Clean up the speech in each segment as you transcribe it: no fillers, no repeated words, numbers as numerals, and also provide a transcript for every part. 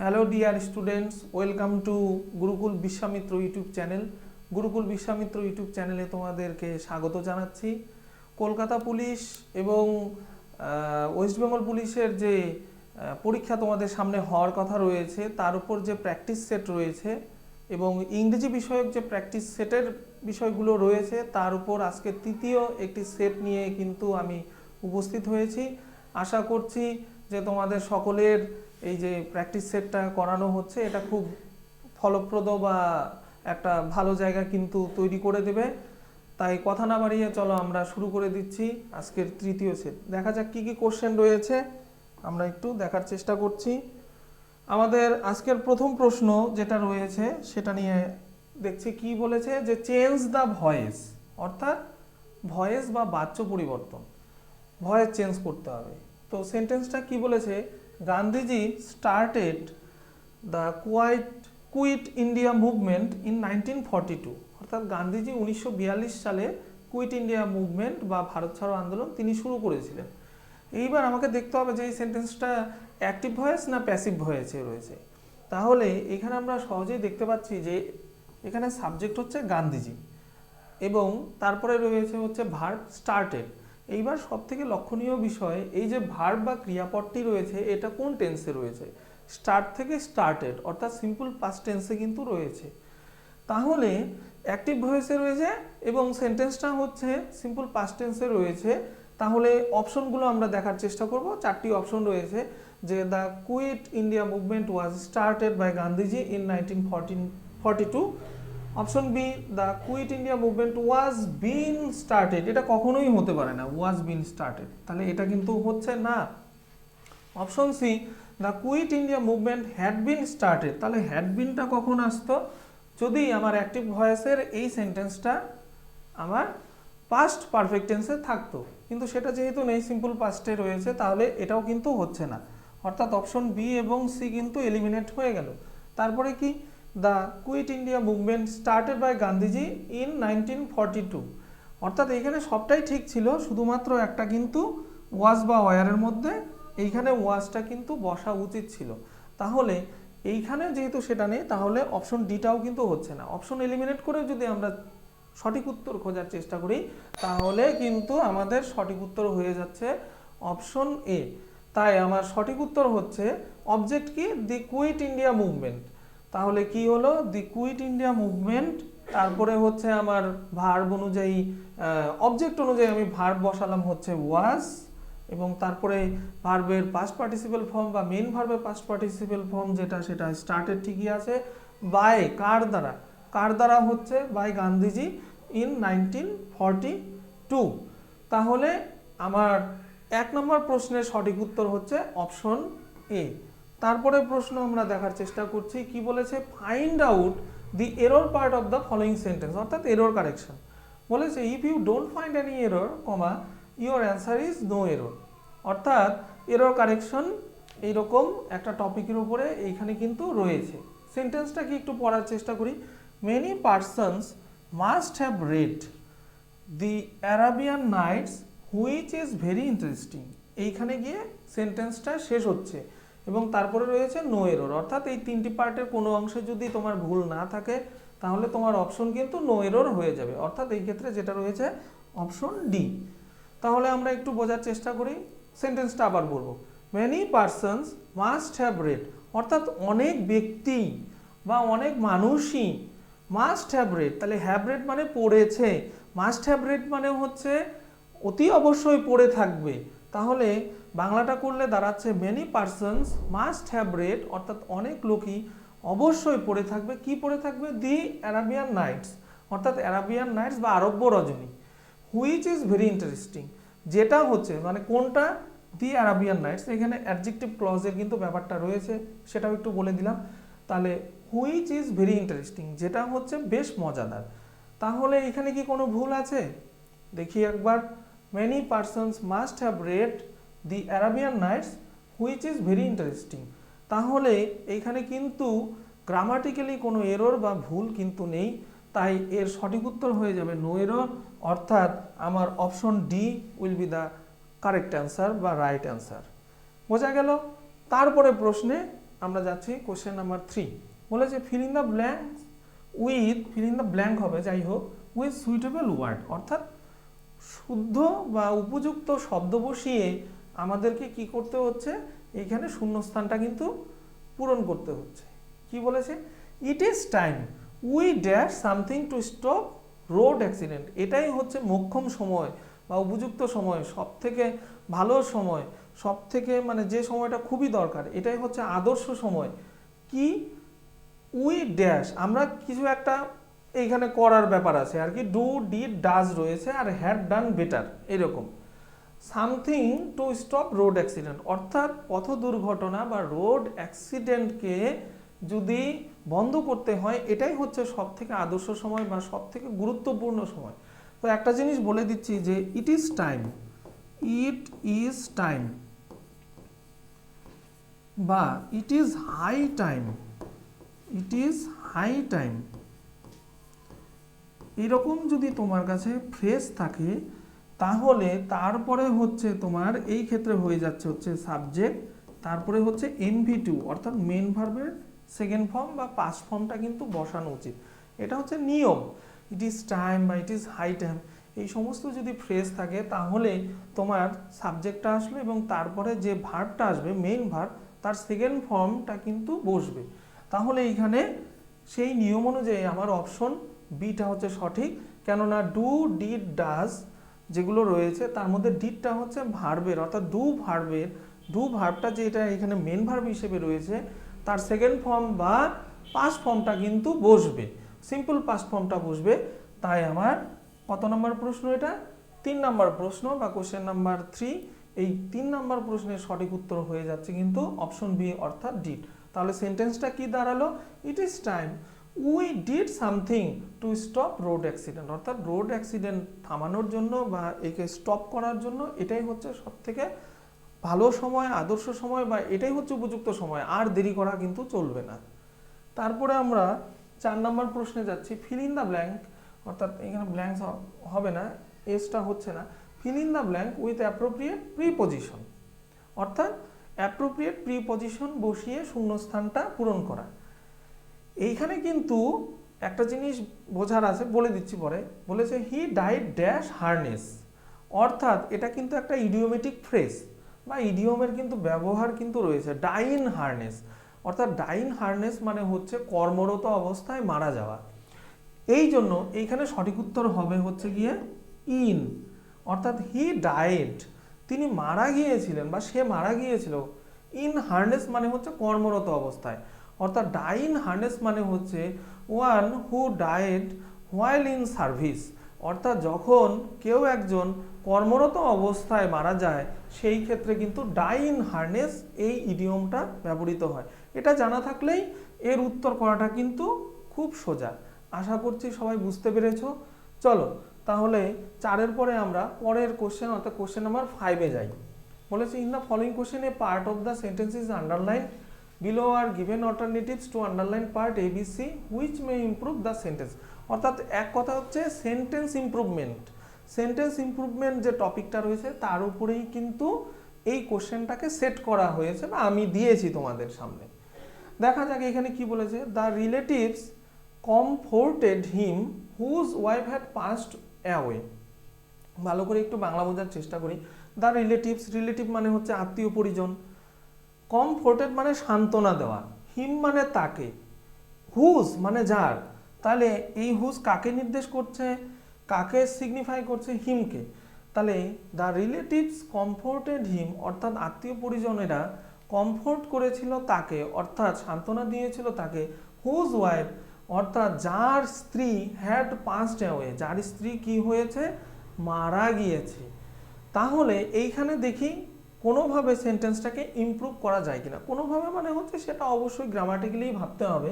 Hello dear students, welcome to Gurukul Vishwamitra YouTube channel. Gurukul Vishwamitra YouTube চ্যানেলে তোমাদেরকে স্বাগত জানাচ্ছি। কলকাতা পুলিশ এবং ওয়েস্ট বেঙ্গল পুলিশের যে পরীক্ষা তোমাদের সামনে হওয়ার কথা রয়েছে, তার উপর যে প্র্যাকটিস সেট রয়েছে এবং ইংরেজি বিষয়ক যে প্র্যাকটিস সেটের বিষয়গুলো রয়েছে, তার উপর আজকে তৃতীয় একটি সেট নিয়ে কিন্তু আমি উপস্থিত হয়েছি। আশা করছি যে তোমাদের সকলের এই যে প্র্যাকটিস সেটটা করানো হচ্ছে, এটা খুব ফলপ্রদ বা একটা ভালো জায়গা কিন্তু তৈরি করে দেবে। তাই কথা না বাড়িয়ে চলো আমরা শুরু করে দিচ্ছি আজকের তৃতীয় সেট। দেখা যাক কি কি কোশ্চেন রয়েছে, আমরা একটু দেখার চেষ্টা করছি। আমাদের আজকের প্রথম প্রশ্ন যেটা রয়েছে সেটা নিয়ে দেখছি কি বলেছে, যে চেঞ্জ দ্য ভয়েস, অর্থাৎ ভয়েস বা বাচ্য পরিবর্তন, ভয়েস চেঞ্জ করতে হবে। তো সেন্টেন্সটা কি বলেছে, Gandhiji started the Quit India Movement in 1942, অর্থাৎ গান্ধীজি 1942 সালে কুইট ইন্ডিয়া মুভমেন্ট বা ভারত ছাড়ো আন্দোলন তিনি শুরু করেছিলেন। এইবার আমাকে দেখতে হবে যে এই সেন্টেন্সটা অ্যাক্টিভ ভয়েস না প্যাসিভ ভয়েসে রয়েছে। তাহলে এখানে আমরা সহজেই দেখতে পাচ্ছি যে এখানে সাবজেক্ট হচ্ছে গান্ধীজি এবং তারপরে রয়েছে হচ্ছে ভার্ব স্টার্টেড। এইবার সব থেকে লক্ষণীয় বিষয়, এই যে ভার্ব বা ক্রিয়াপদটি রয়েছে এটা কোন টেন্সে রয়েছে, স্টার্ট থেকে স্টার্টেড, অর্থাৎ সিম্পল পাস্ট টেন্সে কিন্তু রয়েছে। তাহলে অ্যাক্টিভ ভয়েসে রয়েছে এবং সেন্টেন্সটা হচ্ছে সিম্পল পাস্ট টেন্সে রয়েছে। তাহলে অপশনগুলো আমরা দেখার চেষ্টা করব। চারটি অপশন রয়েছে, যে the Quit India Movement was started by Gandhiji in 1942। Option B, the Quit India Movement was been started. এটা কখনোই হতে পারে না, ওয়াজ বিন স্টার্টেড, তাহলে এটা কিন্তু হচ্ছে না। Option C, the Quit India Movement had been started. তাহলে হ্যাড বিনটা কখন আসতো, যদি আমার অ্যাক্টিভ ভয়েসের এই সেন্টেন্সটা আমার পাস্ট পারফেক্ট টেন্সে থাকতো, কিন্তু সেটা যেহেতু নেই, সিম্পল পাস্টে রয়েছে, তাহলে এটাও কিন্তু হচ্ছে না। অর্থাৎ অপশন বি এবং সি কিন্তু এলিমিনেট হয়ে গেল। তারপরে কি, the Quit India Movement started by Gandhiji in 1942, অর্থাৎ এইখানে সবটাই ঠিক ছিল, শুধুমাত্র একটা কিন্তু ওয়াজ বা ওয়ারের মধ্যে এইখানে ওয়াজটা কিন্তু বসা উচিত ছিল। তাহলে এইখানে যেহেতু সেটা নেই, তাহলে অপশন ডিটাও কিন্তু হচ্ছে না। অপশন এলিমিনেট করে যদি আমরা সঠিক উত্তর খোঁজার চেষ্টা করি, তাহলে কিন্তু আমাদের সঠিক উত্তর হয়ে যাচ্ছে অপশন এ। তাই আমার সঠিক উত্তর হচ্ছে অবজেক্ট কি, দি কুইট ইন্ডিয়া মুভমেন্ট। তাহলে কি হলো, দি কুইট ইন্ডিয়া মুভমেন্ট, তারপরে হচ্ছে আমার ভার্ব অনুযায়ী অবজেক্ট অনুযায়ী আমি ভার্ব বসালাম হচ্ছে ওয়াজ, এবং তারপরে ভার্বের পাস্ট পার্টিসিপেল ফর্ম বা মেইন ভার্বের পাস্ট পার্টিসিপেল ফর্ম যেটা, সেটা স্টার্টেড ঠিকই আছে। বাই কার দ্বারা, কার দ্বারা হচ্ছে বাই গান্ধীজি ইন 1942। তাহলে আমার 1 নম্বর প্রশ্নের সঠিক উত্তর হচ্ছে অপশন এ। তারপরে প্রশ্ন আমরা দেখার চেষ্টা করছি, কি বলেছে, find out the error part of the following sentence, অর্থাৎ এরর কারেকশন বলেছে। If you don't find any error, comma, your answer is no error. অর্থাৎ এরর কারেকশন এইরকম একটা টপিকের উপরে এইখানে কিন্তু রয়েছে। সেন্টেন্সটা কি একটু পড়ার চেষ্টা করি। Many persons must have read the Arabian Nights which is very interesting. এইখানে গিয়ে সেন্টেন্সটা শেষ হচ্ছে এবং তারপরে রয়েছে নো এরর, অর্থাৎ এই তিনটি পার্টের কোনো অংশে যদি তোমার ভুল না থাকে, তাহলে তোমার অপশন কিন্তু নো এরর হয়ে যাবে। অর্থাৎ এই ক্ষেত্রে যেটা রয়েছে অপশন ডি। তাহলে আমরা একটু বোঝার চেষ্টা করি, সেন্টেন্সটা আবার বলবো। Many persons must have read, অর্থাৎ অনেক ব্যক্তি বা অনেক মানুষই মাস্ট হ্যাভ রেড, তাহলে হ্যাভ রেড মানে পড়েছে, মাস্ট হ্যাভ রেড মানে হচ্ছে অতি অবশ্যই পড়ে থাকবে। তাহলে বাংলাটা করলে দাঁড়াচ্ছে many persons must have read, অর্থাৎ অনেক লোকই অবশ্যই পড়ে থাকবে। কি পড়ে থাকবে, দি অ্যারাবিয়ান নাইটস, অর্থাৎ অ্যারাবিয়ান নাইটস বা আরব্য রজনী, হুইচ ইজ ভেরি ইন্টারেস্টিং, যেটা হচ্ছে মানে কোনটা, দি অ্যারাবিয়ান নাইটস। এখানে অ্যাডজেক্টিভ ক্লজের কিন্তু ব্যাপারটা রয়েছে, সেটাও একটু বলে দিলাম। তাহলে হুইচ ইজ ভেরি ইন্টারেস্টিং, যেটা হচ্ছে বেশ মজাদার। তাহলে এখানে কি কোনো ভুল আছে, দেখি একবার। Many persons must have read the Arabian Nights which is very interesting. তাহলে এইখানে কিন্তু গ্রামাটিক্যালি কোনো এরর বা ভুল কিন্তু নেই, তাই এর সঠিক উত্তর হয়ে যাবে নো এরর, অর্থাৎ আমার option D will be the correct answer বা রাইট অ্যান্সার। বোঝা গেল। তারপরে প্রশ্নে আমরা যাচ্ছি কোশ্চেন নাম্বার 3। বলেছে feel in the blank with, feel in the blank হবে যাই হোক, উইথ সুইটেবল ওয়ার্ড, অর্থাৎ শুদ্ধ বা উপযুক্ত শব্দ বসিয়ে আমাদেরকে কি করতে হচ্ছে, এইখানে শূন্যস্থানটা কিন্তু পূরণ করতে হচ্ছে। কি বলেছে, ইট is time we dash something to stop road accident. এটাই হচ্ছে মোক্ষম সময় বা উপযুক্ত সময়, সব থেকে ভালো সময়, সব থেকে মানে যে সময়টা খুবই দরকার, এটাই হচ্ছে আদর্শ সময়। কি, উই ড্যাশ, আমরা কিছু একটা এইখানে করার ব্যাপার আছে আর কি, ডু ডিড ডাজ রয়েছে আর হ্যাড ডান বেটার এরকম। Something to stop road accident, অর্থাৎ পথ দুর্ঘটনা বা রোড অ্যাক্সিডেন্টকে যদি বন্ধ করতে হয়, এটাই হচ্ছে সব থেকে আদর্শ সময় বা সব থেকে গুরুত্বপূর্ণ সময়। তো একটা জিনিস বলে দিচ্ছি যে it is time, it is time বা it is high time, it is high time, এরকম যদি তোমার কাছে ফ্রেজ থাকে তাহলে তারপরে হচ্ছে তোমার এই ক্ষেত্রে হয়ে যাচ্ছে হচ্ছে সাবজেক্ট, তারপরে হচ্ছে NV2 অর্থাৎ মেন ভার্বের সেকেন্ড ফর্ম বা পাস্ট ফর্মটা কিন্তু বসানো উচিত। এটা হচ্ছে নিয়ম। ইট ইজ টাইম বা ইট ইজ হাই টাইম, এই সমস্ত যদি ফ্রেজ থাকে তাহলে তোমার সাবজেক্টটা আসবে এবং তারপরে যে ভার্বটা আসবে মেইন ভার্ব তার সেকেন্ড ফর্মটা কিন্তু বসবে। তাহলে এইখানে সেই নিয়ম অনুযায়ী আমার অপশন বিটা হচ্ছে সঠিক, কেননা ডু ডিড ডাজ যেগুলো রয়েছে তার মধ্যে ডিডটা হচ্ছে ভার্বের, অর্থাৎ ডু ভার্বটা যেটা এখানে মেন ভার্ব হিসেবে রয়েছে তার সেকেন্ড ফর্ম বা পাস্ট ফর্মটা কিন্তু বসবে, সিম্পল পাস্ট ফর্মটা বসবে। তাই আমার কত নম্বর প্রশ্ন, এটা 3 নম্বর প্রশ্ন বা কোশ্চেন নাম্বার 3, এই 3 নম্বর প্রশ্নের সঠিক উত্তর হয়ে যাচ্ছে কিন্তু অপশন বি অর্থাৎ ডিড। তাহলে সেন্টেন্সটা কি দাঁড়ালো, ইট is time we did something to stop road accident, অর্থাৎ রোড অ্যাক্সিডেন্ট থামানোর জন্য বা একে স্টপ করার জন্য এটাই হচ্ছে সব থেকে ভালো সময়, আদর্শ সময় বা এটাই হচ্ছে উপযুক্ত সময়, আর দেরি করা কিন্তু চলবে না। তারপরে আমরা 4 নম্বর প্রশ্নে যাচ্ছি, ফিল ইন দ্য ব্ল্যাঙ্ক, অর্থাৎ এখানে ব্ল্যাঙ্কস হবে না, এসটা হচ্ছে না, feel in the blank with appropriate preposition, অর্থাৎ অ্যাপ্রোপ্রিয়েট প্রিপজিশন বসিয়ে শূন্যস্থানটা পূরণ করা। এইখানে কিন্তু একটা জিনিস বোঝার আছে, বলে দিচ্ছি পরে। বলেছে হি ডাইড ড্যাশ হার্নেস, অর্থাৎ এটা কিন্তু একটা ইডিওমেটিক ফ্রেজ বা ইডিওমের কিন্তু ব্যবহার কিন্তু রয়েছে, ডাইন হার্নেস, অর্থাৎ ডাইন হার্নেস মানে হচ্ছে কর্মরত অবস্থায় মারা যাওয়া। এই জন্য এইখানে সঠিক উত্তর হবে হচ্ছে গিয়ে ইন, অর্থাৎ হি ডাইড, তিনি মারা গিয়েছিলেন বা সে মারা গিয়েছিল। ইন হার্নেস মানে হচ্ছে কর্মরত অবস্থায়, অর্থাৎ ডাইন হার্নেস মানে হচ্ছে one who died while in service, অর্থাৎ যখন কেউ একজন কর্মরত অবস্থায় মারা যায় সেই ক্ষেত্রে কিন্তু ডাইন হার্নেস এই ইডিয়মটা ব্যবহৃত হয়। এটা জানা থাকলেই এর উত্তর করাটা কিন্তু খুব সোজা। আশা করছি সবাই বুঝতে পেরেছো। চলো তাহলে 4-এর পরে আমরা পরের কোশ্চেন অর্থাৎ কোশ্চেন নাম্বার 5-এ যাই। বলেছে in the following question a part of the sentence is underline, below are given alternatives to underline part ABC which may improve the sentence, অর্থাৎ এক কথা হচ্ছে সেন্টেন্স ইমপ্রুভমেন্ট। সেন্টেন্স ইমপ্রুভমেন্ট যে টপিকটা রয়েছে তার উপরেই কিন্তু এই কোশ্চেনটাকে সেট করা হয়েছে বা আমি দিয়েছি তোমাদের সামনে। দেখা যাক এখানে কি বলেছে, the relatives comforted him whose wife had passed away. ভালো করে একটু বাংলা বোঝার চেষ্টা করি। দ্য রিলেটিভস, রিলেটিভ মানে হচ্ছে আত্মীয় পরিজন, কমফোর্টেড মানে সান্ত্বনা দেওয়া, হিম মানে তাকে, হুজ মানে যার, তাহলে এই হুজ কাকে নির্দেশ করছে, কাকে সিগনিফাই করছে, হিমকে। তাহলে দ্য রিলেটিভস কমফোর্টেড হিম অর্থাৎ আত্মীয় পরিজনেরা কমফোর্ট করেছিল তাকে অর্থাৎ সান্ত্বনা দিয়েছিল তাকে, হুজ ওয়াইফ অর্থাৎ যার স্ত্রী হ্যাড পাস্ট অ্যাওয়ে, যার স্ত্রী কি হয়েছে, মারা গিয়েছে। তাহলে এইখানে দেখি কোনোভাবে সেন্টেন্সটাকে ইমপ্রুভ করা যায় কিনা। কোনোভাবে মানে হচ্ছে সেটা অবশ্যই গ্রামাটিক্যালি ভাবতে হবে।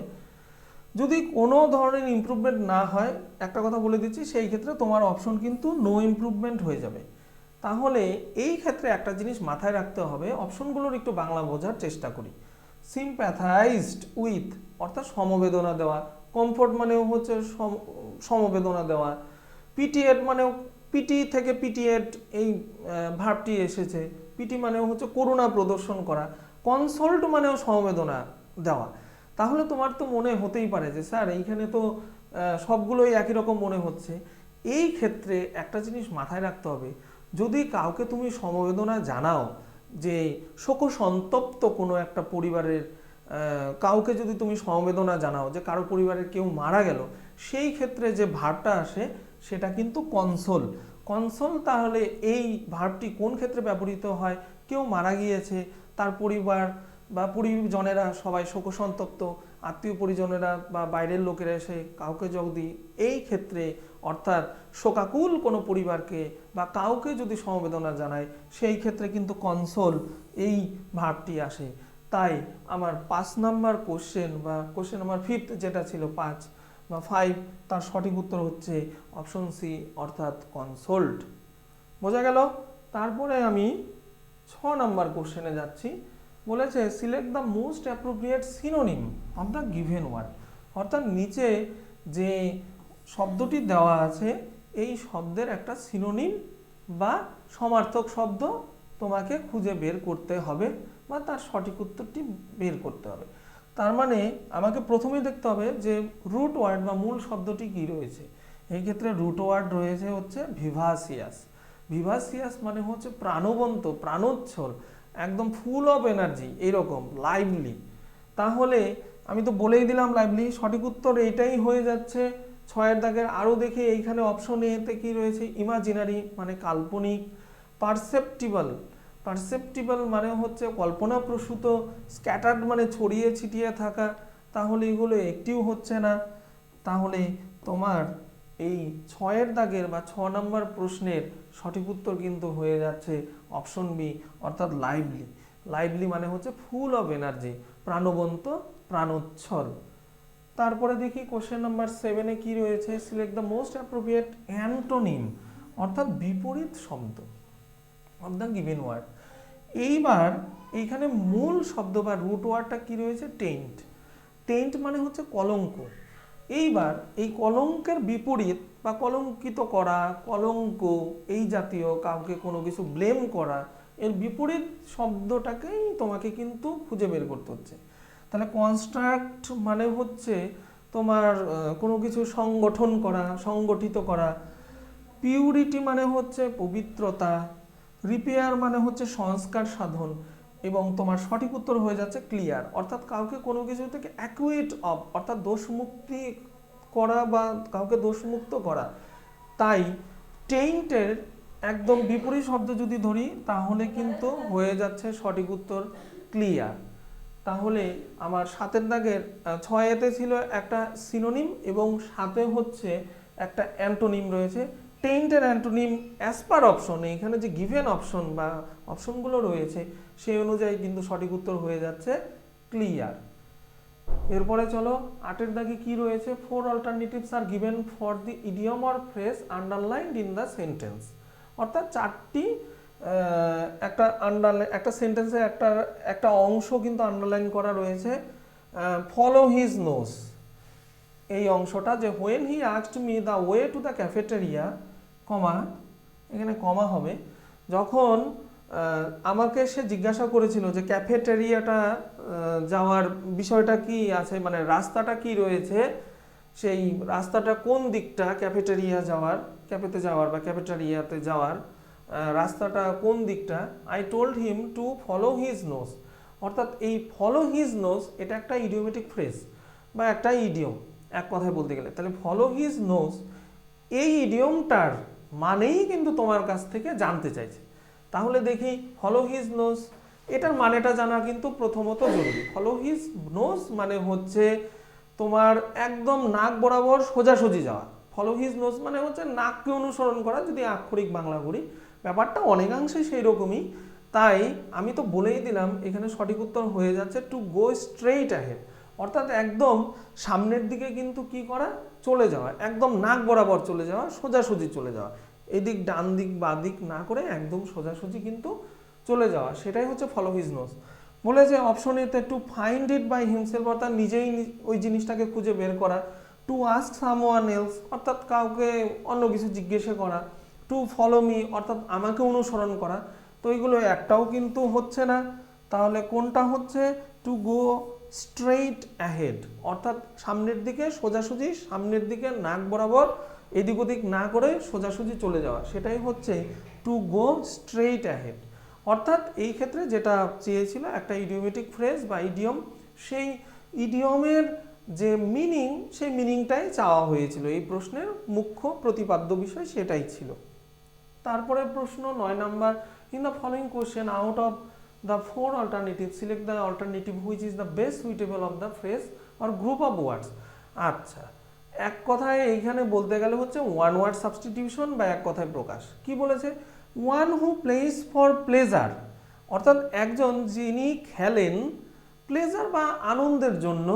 যদি কোনো ধরনের ইমপ্রুভমেন্ট না হয়, একটা কথা বলে দিচ্ছি, সেই ক্ষেত্রে তোমার অপশন কিন্তু নো ইমপ্রুভমেন্ট হয়ে যাবে। তাহলে এই ক্ষেত্রে একটা জিনিস মাথায় রাখতে হবে, অপশনগুলোর একটু বাংলা বোঝার চেষ্টা করি। সিম্প্যাথাইজড উইথ অর্থাৎ সমবেদনা দেওয়া, কমফোর্ট মানেও হচ্ছে সমবেদনা দেওয়া, পিটিএড মানেও পিটি থেকে পিটিএড এই ভার্বটি এসেছে, পিটি মানেও হচ্ছে করুণা প্রদর্শন করা, কনসোল্ট মানেও সমবেদনা দেওয়া। তাহলে তোমার তো মনে হতেই পারে যে স্যার এইখানে তো সবগুলোই একই রকম মনে হচ্ছে। এই ক্ষেত্রে একটা জিনিস মাথায় রাখতে হবে, যদি কাউকে তুমি সমবেদনা জানাও, যে শোকসন্তপ্ত কোনো একটা পরিবারের কাউকে যদি তুমি সমবেদনা জানাও যে কারো পরিবারের কেউ মারা গেল, সেই ক্ষেত্রে যে ভার্বটা আসে সেটা কিন্তু কনসোল। কনসোল, তাহলে এই ভার্বটি কোন ক্ষেত্রে ব্যবহৃত হয়? কেউ মারা গিয়েছে, তার পরিবার বা পরিজনেরা সবাই শোকসন্তপ্ত, আত্মীয় পরিজনেরা বা বাইরের লোকেরা এসে কাউকে যদি এই ক্ষেত্রে অর্থাৎ শোকাকুল কোনো পরিবারকে বা কাউকে যদি সমবেদনা জানায়, সেই ক্ষেত্রে কিন্তু কনসোল এই ভার্বটি আসে। তাই আমার 5 নাম্বার কোশ্চেন বা কোশ্চেন নাম্বার 5 যেটা ছিল 5 বা 5, তার সঠিক উত্তর হচ্ছে অপশন সি অর্থাৎ কনসোল্ড। বোঝা গেল? তারপরে আমি 6 নাম্বার কোশ্চেনে যাচ্ছি। বলেছে select the most appropriate synonym of the given word, অর্থাৎ নিচে যে শব্দটি দেওয়া আছে এই শব্দের একটা সিনোনিম বা সমার্থক শব্দ তোমাকে খুঁজে বের করতে হবে বা তার সঠিক উত্তরটি বের করতে হবে। তার মানে আমাকে প্রথমেই দেখতে হবে যে রুট ওয়ার্ড বা মূল শব্দটি কি রয়েছে। এই ক্ষেত্রে রুট ওয়ার্ড রয়েছে হচ্ছে ভিভাসিয়াস। ভিভাসিয়াস মানে হচ্ছে প্রাণবন্ত, প্রাণোচ্ছল, একদম ফুল অফ এনার্জি, এইরকম লাইভলি। তাহলে আমি তো বলেই দিলাম লাইভলি, সঠিক উত্তর এইটাই হয়ে যাচ্ছে। 6 দাগের আরও দেখি এইখানে অপশন এতে কি রয়েছে, ইমাজিনারি মানে কাল্পনিক, পারসেপ্টিবল, পারসেপ্টিবল মানে হচ্ছে কল্পনাপ্রসূত, স্ক্যাটার্ড মানে ছড়িয়ে ছিটিয়ে থাকা, তাহলে এগুলো একটিও হচ্ছে না। তাহলে তোমার এই 6 দাগের বা 6 নম্বর প্রশ্নের সঠিক উত্তর কিন্তু হয়ে যাচ্ছে অপশন বি অর্থাৎ লাইভলি। লাইভলি মানে হচ্ছে ফুল অফ এনার্জি, প্রাণবন্ত, প্রাণোচ্ছল। তারপরে দেখি কোশ্চেন নাম্বার 7-এ কি রয়েছে, select the most appropriate antonym অর্থাৎ বিপরীত শব্দ অফ দ্য গিভেন ওয়ার্ড। এইবার এইখানে মূল শব্দ বা রুট ওয়ার্ডটা কি রয়েছে, টেন্ট। টেন্ট মানে হচ্ছে কলঙ্ক। এইবার এই কলঙ্কের বিপরীত বা কলঙ্কিত করা, কলঙ্ক, এই জাতীয় কাউকে কোনো কিছু ব্লেম করা, এর বিপরীত শব্দটাকেই তোমাকে কিন্তু খুঁজে বের করতে হচ্ছে। তাহলে কনস্ট্রাক্ট মানে হচ্ছে তোমার কোনো কিছু সংগঠন করা, সংগঠিত করা। পিউরিটি মানে হচ্ছে পবিত্রতা। রিপেয়ার মানে হচ্ছে সংস্কার সাধন। এবং তোমার সঠিক উত্তর হয়ে যাচ্ছে ক্লিয়ার, অর্থাৎ কাউকে কোনো কিছু থেকে অ্যাকুইট অফ অর্থাৎ দোষমুক্তি করা বা কাউকে দোষমুক্ত করা। তাই টেইন্টের একদম বিপরীত শব্দ যদি ধরি তাহলে কিন্তু হয়ে যাচ্ছে সঠিক উত্তর ক্লিয়ার। তাহলে আমার 7 দাগের 6-এতে ছিল একটা সিনোনিম এবং 7-এ হচ্ছে একটা অ্যান্টোনিম রয়েছে। টেইন্টের অ্যান্টোনিম অ্যাজ পার অপশন, এখানে যে গিভেন অপশন বা অপশনগুলো রয়েছে সেই অনুযায়ী কিন্তু সঠিক উত্তর হয়ে যাচ্ছে ক্লিয়ার। এরপরে চলো 8-এর দাগে কি রয়েছে, 4 alternatives are given for the idiom or phrase underlined in the sentence, অর্থাৎ 4টি একটা সেন্টেন্সে একটা অংশ কিন্তু আন্ডারলাইন করা রয়েছে। ফলো হিজ নোজ, এই অংশটা যে when he asked me the way to the cafeteria, comma, এখানে কমা হবে, যখন আমাকে সে জিজ্ঞাসা করেছিল যে ক্যাফেটেরিয়াটা যাওয়ার বিষয়টা কি আছে, মানে রাস্তাটা কি রয়েছে, সেই রাস্তাটা কোন দিকটা ক্যাফেটেরিয়া যাওয়ার, ক্যাফেতে যাওয়ার বা ক্যাফেটেরিয়াতে যাওয়ার রাস্তাটা কোন দিকটা, I told him to follow his nose. অর্থাৎ এই ফলো হিজ নোজ এটা একটা ইডিওমেটিক ফ্রেজ বা একটা ইডিয়ম এক কথায় বলতে গেলে। তাহলে ফলো হিজ নোজ এই ইডিয়মটার মানেই কিন্তু তোমার কাছ থেকে জানতে চাইছে। তাহলে দেখি ফলো হিজ নোজ এটার মানেটা জানা কিন্তু প্রথমত জরুরি। ফলো হিজ নোজ মানে হচ্ছে তোমার একদম নাক বরাবর সোজাসুজি যাওয়া। ফলো হিজ নোজ মানে হচ্ছে নাককে অনুসরণ করা, যদি আক্ষরিক বাংলা করি ব্যাপারটা অনেকাংশে সেই রকমই। তাই আমি তো বলেই দিলাম এখানে সঠিক উত্তর হয়ে যাচ্ছে টু গো স্ট্রেইট অ্যাহেড, অর্থাৎ একদম সামনের দিকে কিন্তু কি করা, চলে যাওয়া, একদম নাক বরাবর চলে যাওয়া, সোজাসুজি চলে যাওয়া, এদিক ডান দিক বা দিক না করে একদম সোজাসুজি কিন্তু চলে যাওয়া, সেটাই হচ্ছে ফলো হিজ নোজ। বলেছে অপশন এতে to find it by himself, অর্থাৎ নিজেই ওই জিনিসটাকে খুঁজে বের করা। টু আস্ক সামওয়ান এলস, অর্থাৎ কাউকে অন্য কিছু জিজ্ঞাসা করা। টু ফলো মি, অর্থাৎ আমাকে অনুসরণ করা। তো এইগুলো একটাও কিন্তু হচ্ছে না। তাহলে কোনটা হচ্ছে টু গো স্ট্রেইট অ্যাহেড, অর্থাৎ সামনের দিকে সোজাসুজি, সামনের দিকে নাক বরাবর এদিক ওদিক না করে সোজাসুজি চলে যাওয়া, সেটাই হচ্ছে টু গো স্ট্রেইট অ্যাহেড। অর্থাৎ এই ক্ষেত্রে যেটা চেয়েছিল একটা ইডিওমেটিক ফ্রেজ বা ইডিয়ম, সেই ইডিয়মের যে মিনিং, সেই মিনিংটাই চাওয়া হয়েছিল। এই প্রশ্নের মুখ্য প্রতিপাদ্য বিষয় সেটাই ছিল। তারপরে প্রশ্ন 9 number, in the following question out of the four alternatives select the alternative which is the best suitable of the phrase or group of words। আচ্ছা, এক কথায় এইখানে বলতে গেলে হচ্ছে ওয়ান ওয়ার্ড সাবস্টিটিউশন বা এক কথায় প্রকাশ। কি বলেছে? One who place for pleasure, অর্থাৎ একজন যিনি খেলেন প্লেজার বা আনন্দের জন্য,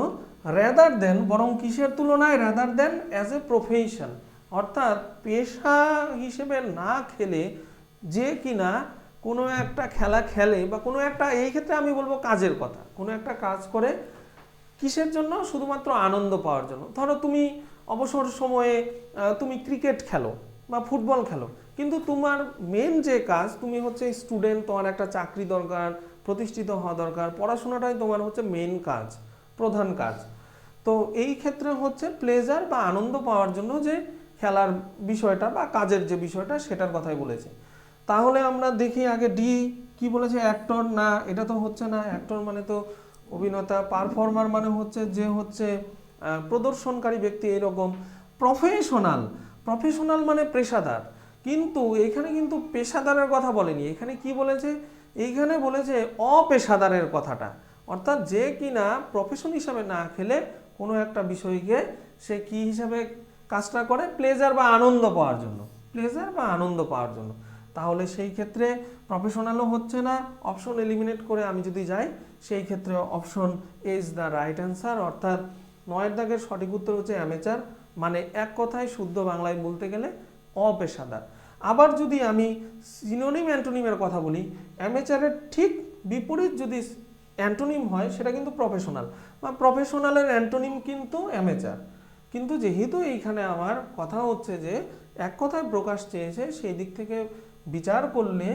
রেদার দেন, বরং কিসের তুলনায়, rather than as a profession, অর্থাৎ পেশা হিসেবে না খেলে যে কিনা কোনো একটা খেলা খেলে বা কোনো একটা, এই ক্ষেত্রে আমি বলবো কাজের কথা, কোনো একটা কাজ করে কিসের জন্য? শুধুমাত্র আনন্দ পাওয়ার জন্য। ধরো তুমি অবসর সময়ে তুমি ক্রিকেট খেলো বা ফুটবল খেলো, কিন্তু তোমার মেন যে কাজ, তুমি হচ্ছে স্টুডেন্ট, তোমার একটা চাকরি দরকার, প্রতিষ্ঠিত হওয়া দরকার, পড়াশোনাটাই তোমার হচ্ছে মেন কাজ, প্রধান কাজ। তো এই ক্ষেত্রে হচ্ছে প্লেজার বা আনন্দ পাওয়ার জন্য যে খেলার বিষয়টা বা কাজের যে বিষয়টা, সেটার কথাই বলেছে। তাহলে আমরা দেখি আগে ডি কি বলেছে, অ্যাক্টর না, এটা তো হচ্ছে না। অ্যাক্টর মানে তো অভিনেতা, পারফর্মার মানে হচ্ছে যে হচ্ছে প্রদর্শনকারী ব্যক্তি, এরকম। প্রফেশনাল, প্রফেশনাল মানে পেশাদার, কিন্তু এখানে কিন্তু পেশাদারের কথা বলেনি। এখানে কি বলেছে? এইখানে বলেছে অপেশাদারের কথাটা, অর্থাৎ যে কিনা প্রফেশন হিসাবে না খেলে কোনো একটা বিষয়কে সে কি হিসাবে কাজটা করে, প্লেজার বা আনন্দ পাওয়ার জন্য, প্লেজার বা আনন্দ পাওয়ার জন্য। তাহলে সেই ক্ষেত্রে প্রফেশনালও হচ্ছে না, অপশন এলিমিনেট করে আমি যদি যাই, সেই ক্ষেত্রে option is the right answer, অর্থাৎ 9 দাগের সঠিক উত্তর হচ্ছে অ্যামেচার, মানে এক কথায় শুদ্ধ বাংলায় বলতে গেলে অপেশাদার। আবার যদি আমি সিনোনিম অ্যান্টোনিমের কথা বলি, অ্যামেচারের ঠিক বিপরীত যদি অ্যান্টোনিম হয়, সেটা কিন্তু প্রফেশনাল, বা প্রফেশনালের অ্যান্টোনিম কিন্তু অ্যামেচার। কিন্তু যেহেতু এইখানে আমার কথা হচ্ছে যে এক কথায় প্রকাশ চেয়েছে, সেই দিক থেকে বিচার করলে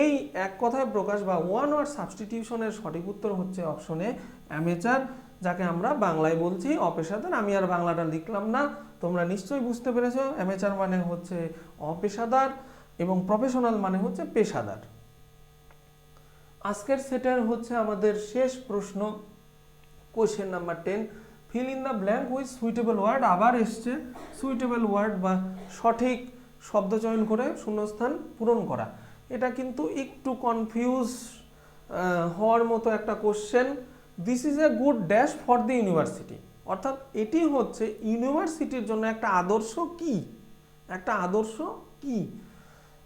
এই এক কথায় প্রকাশ বা ওয়ান ওয়ার্ড সাবস্টিটিউশনের সঠিক উত্তর হচ্ছে অপশনে অ্যামেচার, যাকে আমরা বাংলায় বলছি অপেশাদার। আমি আর বাংলাটা লিখলাম না, তোমরা নিশ্চয়ই বুঝতে পেরেছো। অ্যামেচার মানে হচ্ছে অপেশাদার এবং প্রফেশনাল মানে হচ্ছে পেশাদার। আজকের সেটার হচ্ছে আমাদের শেষ প্রশ্ন, question number 10, fill in the blank with suitable word. আবার এসছে সুইটেবল ওয়ার্ড বা সঠিক শব্দ চয়ন করে শূন্যস্থান পূরণ করা। এটা কিন্তু একটু কনফিউজ হওয়ার মতো একটা question. This is a good dash for the university, অর্থাৎ এটি হচ্ছে ইউনিভার্সিটির জন্য একটা আদর্শ কি, একটা আদর্শ কি।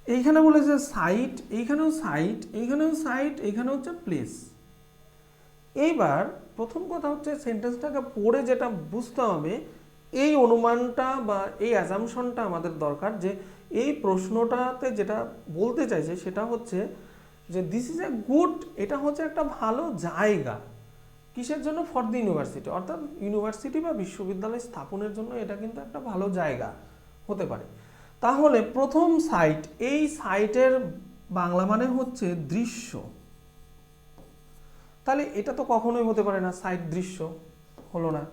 এইখানে বলেছে সাইট, এইখানেও সাইট, এইখানেও সাইট, এইখানে হচ্ছে প্লেস। এইবার প্রথম কথা হচ্ছে সেন্টেন্সটাকে পড়ে যেটা বুঝতে হবে, এই অনুমানটা বা এই অ্যাজামশনটা আমাদের দরকার, যে এই প্রশ্নটাতে যেটা বলতে চাইছে সেটা হচ্ছে যে দিস ইজ এ গুড, এটা হচ্ছে একটা ভালো জায়গা, কিসের জন্য? ফর দি ইউনিভার্সিটি, অর্থাৎ ইউনিভার্সিটি বা বিশ্ববিদ্যালয় স্থাপনের জন্য এটা কিন্তু একটা ভালো জায়গা হতে পারে। তাহলে প্রথম সাইট, এই সাইটের বাংলা মানে হচ্ছে দৃশ্য, তাহলে এটা তো কখনোই হতে পারে না, সাইট দৃশ্য হলো না।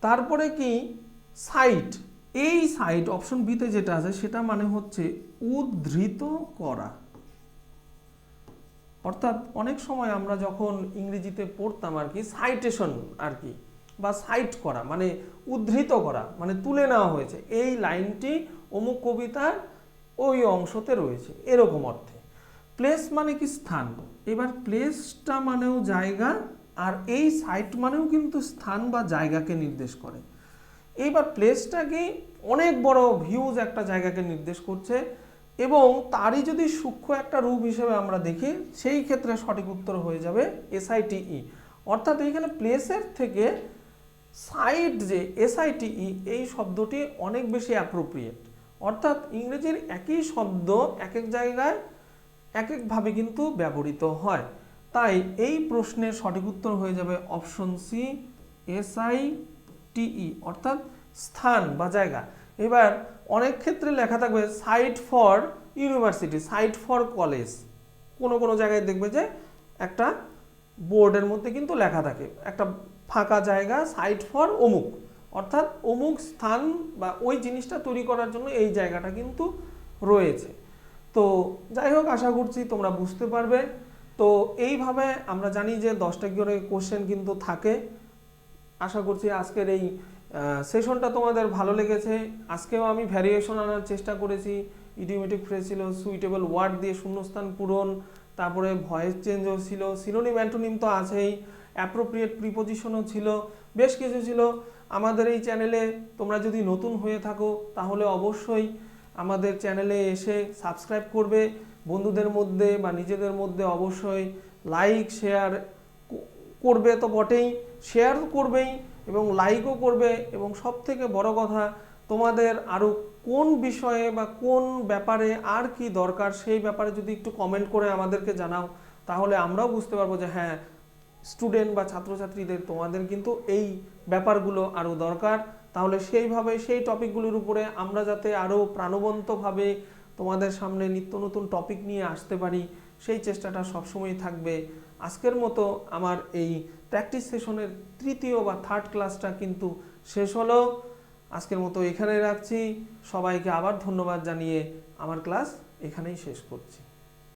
তারপরে কি সাইট, এই সাইট অপশন বিতে যেটা আছে সেটা মানে হচ্ছে উদ্ধৃত করা, অর্থাৎ অনেক সময় আমরা যখন ইংরেজিতে পড়তাম আর কি, সাইটেশন আর কি, বা সাইট করা মানে উদ্ধৃত করা, মানে তুলে নেওয়া হয়েছে, এই লাইনটি অমুক কবিতার ওই অংশতে রয়েছে, এরকম অর্থে। প্লেস মানে কি স্থান, এবার প্লেসটা মানেও জায়গা, আর এই সাইট মানেও কিন্তু স্থান বা জায়গাকে নির্দেশ করে। এইবার প্লেসটা কি অনেক বড় ভিউজ একটা জায়গাকে নির্দেশ করছে, এবং তারই যদি সূক্ষ্ম একটা রূপ হিসেবে আমরা দেখি, সেই ক্ষেত্রে সঠিক উত্তর হয়ে যাবে SITE, অর্থাৎ এইখানে প্লেসের থেকে সাইট যে SITE এই শব্দটি অনেক বেশি অ্যাপ্রোপ্রিয়েট, অর্থাৎ ইংরেজির একই শব্দ এক এক জায়গায় এক একভাবে কিন্তু ব্যবহৃত হয়। তাই এই প্রশ্নের সঠিক উত্তর হয়ে যাবে অপশন সি SITE, অর্থাৎ স্থান বা জায়গা। এবার অনেক ক্ষেত্রে লেখা থাকবে site for university, site for college, কোনো কোনো জায়গায় দেখবে যে একটা বোর্ডের মধ্যে কিন্তু লেখা থাকে একটা ফাঁকা জায়গা সাইট ফর অমুক, অর্থাৎ অমুক স্থান বা ওই জিনিসটা তৈরি করার জন্য এই জায়গাটা কিন্তু রয়েছে। তো যাই হোক, আশা করছি তোমরা বুঝতে পারবে। তো এইভাবে আমরা জানি যে 10টা করে কোশ্চেন কিন্তু থাকে। আশা করছি আজকের এই সেশনটা তোমাদের ভালো লেগেছে। আজকেও আমি ভ্যারিয়েশন আনার চেষ্টা করেছি। ইডিওমেটিক ফ্রেজ ছিল, সুইটেবল ওয়ার্ড দিয়ে শূন্যস্থান পূরণ, তারপরে ভয়েস চেঞ্জও ছিল, সিনোনিম অ্যান্টোনিম তো আছেই, অ্যাপ্রোপ্রিয়েট প্রিপোজিশনও ছিল, বেশ কিছু ছিল। আমাদের এই চ্যানেলে তোমরা যদি নতুন হয়ে থাকো তাহলে অবশ্যই আমাদের চ্যানেলে এসে সাবস্ক্রাইব করবে, বন্ধুদের মধ্যে বা নিজেদের মধ্যে অবশ্যই লাইক শেয়ার করবে, তো বটেই, শেয়ার করবেই এবং লাইকও করবে। এবং সব থেকে বড় কথা, তোমাদের আরও কোন বিষয়ে বা কোন ব্যাপারে আর কি দরকার সেই ব্যাপারে যদি একটু কমেন্ট করে আমাদেরকে জানাও, তাহলে আমরাও বুঝতে পারবো যে হ্যাঁ, স্টুডেন্ট বা ছাত্রছাত্রীদের তোমাদের কিন্তু এই ব্যাপারগুলো আরও দরকার। তাহলে সেইভাবে সেই টপিকগুলোর উপরে আমরা যাতে আরও প্রাণবন্তভাবে তোমাদের সামনে নিত্য নতুন টপিক নিয়ে আসতে পারি, সেই চেষ্টাটা সবসময় থাকবে। আজকের মতো আমার এই প্র্যাকটিস সেশনের তৃতীয় বা থার্ড ক্লাসটা কিন্তু শেষ হলো। আজকের মতো এখানেই রাখছি। সবাইকে আবার ধন্যবাদ জানিয়ে আমার ক্লাস এখানেই শেষ করছি।